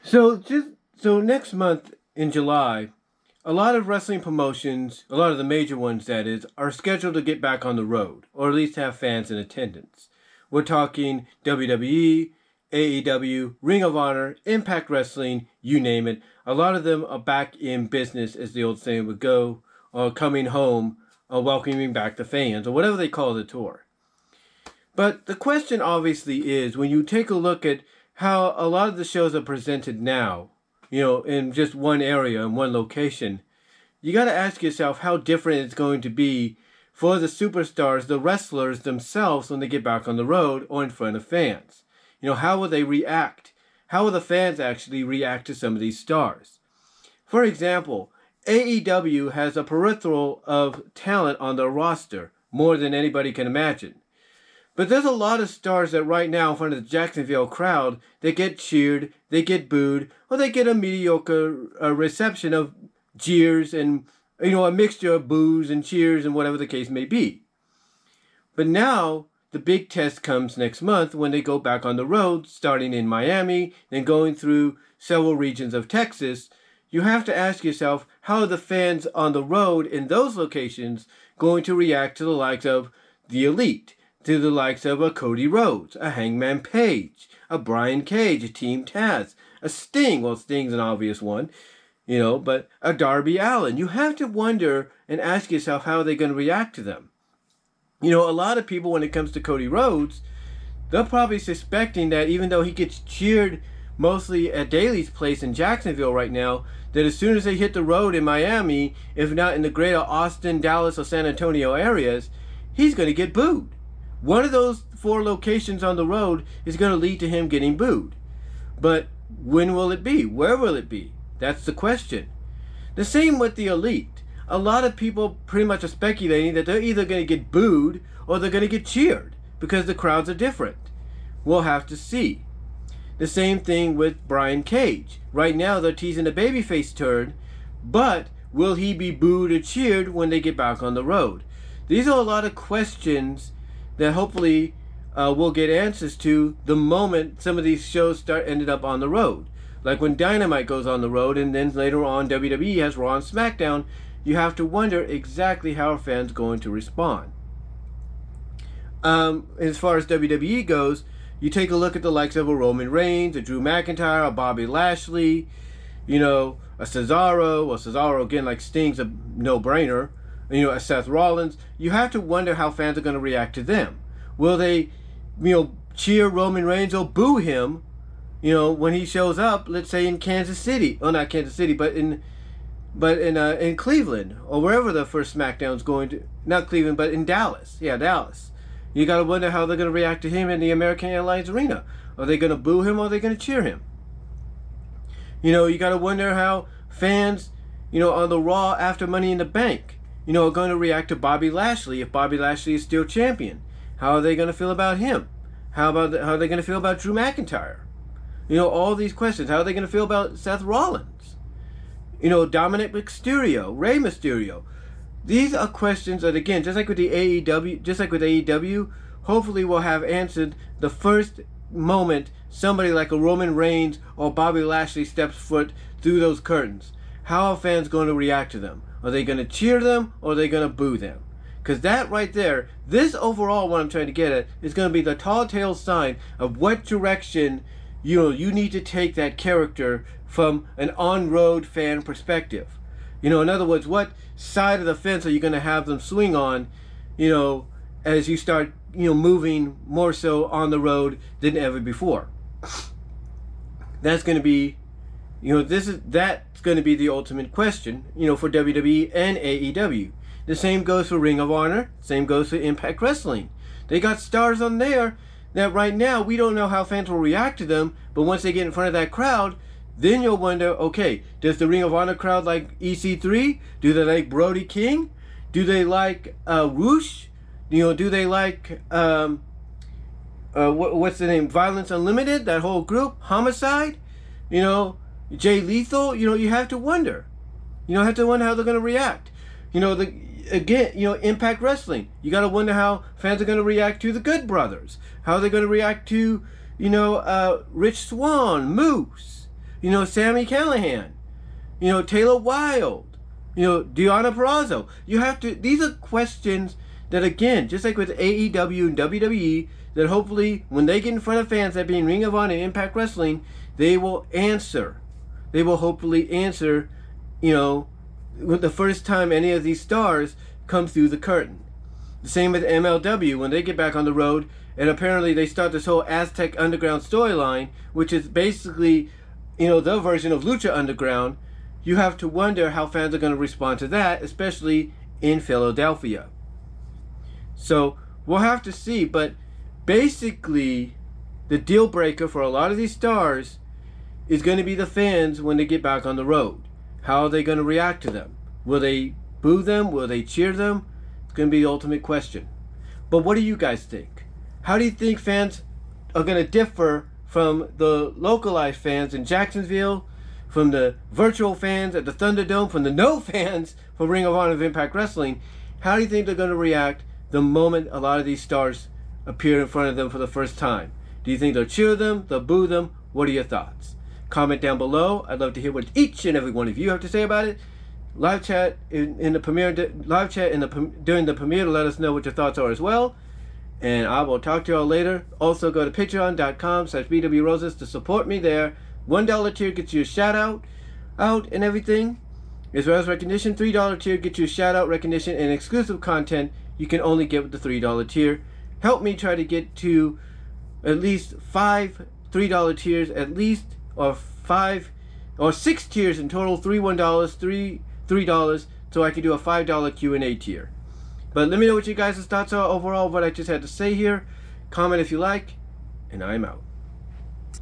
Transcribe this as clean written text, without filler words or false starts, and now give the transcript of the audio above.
So next month in July, a lot of wrestling promotions, a lot of the major ones that is, are scheduled to get back on the road, or at least have fans in attendance. We're talking WWE, AEW, Ring of Honor, Impact Wrestling, you name it. A lot of them are back in business, as the old saying would go, or coming home, or welcoming back the fans, or whatever they call the tour. But the question obviously is, when you take a look at how a lot of the shows are presented now, in just one area, in one location, you got to ask yourself how different it's going to be for the superstars, the wrestlers themselves, when they get back on the road or in front of fans. How will they react? How will the fans actually react to some of these stars? For example, AEW has a peripheral of talent on their roster, more than anybody can imagine. But there's a lot of stars that right now in front of the Jacksonville crowd, they get cheered, they get booed, or they get a mediocre reception of jeers and, a mixture of boos and cheers and whatever the case may be. But now, the big test comes next month when they go back on the road, starting in Miami, then going through several regions of Texas. You have to ask yourself, how are the fans on the road in those locations going to react to the likes of the Elite? To the likes of a Cody Rhodes, a Hangman Page, a Brian Cage, a Team Taz, a Sting. Well, Sting's an obvious one, but a Darby Allin. You have to wonder and ask yourself how they're going to react to them. A lot of people, when it comes to Cody Rhodes, they're probably suspecting that even though he gets cheered mostly at Daly's place in Jacksonville right now, that as soon as they hit the road in Miami, if not in the greater Austin, Dallas, or San Antonio areas, he's going to get booed. One of those 4 locations on the road is going to lead to him getting booed. But when will it be? Where will it be? That's the question. The same with the Elite. A lot of people pretty much are speculating that they're either going to get booed or they're going to get cheered because the crowds are different. We'll have to see. The same thing with Brian Cage. Right now they're teasing a babyface turn, but will he be booed or cheered when they get back on the road? These are a lot of questions that hopefully we'll get answers to the moment some of these shows ended up on the road. Like when Dynamite goes on the road and then later on WWE has Raw and SmackDown, you have to wonder exactly how are fans going to respond. As far as WWE goes, you take a look at the likes of a Roman Reigns, a Drew McIntyre, a Bobby Lashley, a Cesaro. Well, Cesaro, again, like Sting's a no-brainer. A Seth Rollins. You have to wonder how fans are going to react to them. Will they, cheer Roman Reigns or boo him, when he shows up, let's say in Kansas City. Well, not Kansas City, but in Cleveland, or wherever the first SmackDown's going to. Not Cleveland, but in Dallas. Yeah, Dallas. You got to wonder how they're going to react to him in the American Airlines Arena. Are they going to boo him or are they going to cheer him? You got to wonder how fans, on the Raw after Money in the Bank, are going to react to Bobby Lashley if Bobby Lashley is still champion. How are they going to feel about him? How are they going to feel about Drew McIntyre? All these questions. How are they going to feel about Seth Rollins? Dominic Mysterio, Rey Mysterio. These are questions that, again, just like with AEW, hopefully we'll have answered the first moment somebody like a Roman Reigns or Bobby Lashley steps foot through those curtains. How are fans going to react to them? Are they going to cheer them or are they going to boo them? Because that right there, this overall, what I'm trying to get at, is going to be the tall tale sign of what direction you need to take that character from an on-road fan perspective. In other words, what side of the fence are you going to have them swing on, as you start, moving more so on the road than ever before. That's going to be, that's going to be the ultimate question, for WWE and AEW. The same goes for Ring of Honor. Same goes for Impact Wrestling. They got stars on there that right now we don't know how fans will react to them, but once they get in front of that crowd, then you'll wonder, okay, does the Ring of Honor crowd like EC3? Do they like Brody King? Do they like Roosh? Do they like, what's the name? Violence Unlimited? That whole group? Homicide? Jay Lethal? You have to wonder. Have to wonder how they're going to react. Impact Wrestling. You got to wonder how fans are going to react to the Good Brothers. How they're going to react to, Rich Swann, Moose. Sammy Callahan, Taylor Wilde, Deonna Purrazzo. These are questions that, again, just like with AEW and WWE, that hopefully when they get in front of fans that be in Ring of Honor and Impact Wrestling, they will answer. They will hopefully answer, with the first time any of these stars come through the curtain. The same with MLW when they get back on the road, and apparently they start this whole Aztec Underground storyline, which is basically, the version of Lucha Underground. You have to wonder how fans are going to respond to that, especially in Philadelphia. So we'll have to see, but basically the deal breaker for a lot of these stars is going to be the fans when they get back on the road. How are they going to react to them? Will they boo them? Will they cheer them? It's going to be the ultimate question. But what do you guys think? How do you think fans are going to differ from the localized fans in Jacksonville, from the virtual fans at the Thunderdome, from the no fans for Ring of Honor of Impact Wrestling? How do you think they're going to react the moment a lot of these stars appear in front of them for the first time? Do you think they'll cheer them? They'll boo them? What are your thoughts? Comment down below. I'd love to hear what each and every one of you have to say about it. Live chat in the premiere, during the premiere to let us know what your thoughts are as well. And I will talk to y'all later. Also go to patreon.com/bwroses to support me there. $1 tier gets you a shout out and everything, as well as recognition. $3 tier gets you a shout out, recognition, and exclusive content you can only get with the $3 tier. Help me try to get to at least 5 $3 tiers at least, or 5 or 6 tiers in total, $3 $3, so I can do a $5 Q&A tier. But let me know what you guys' thoughts are overall, what I just had to say here. Comment if you like, and I'm out.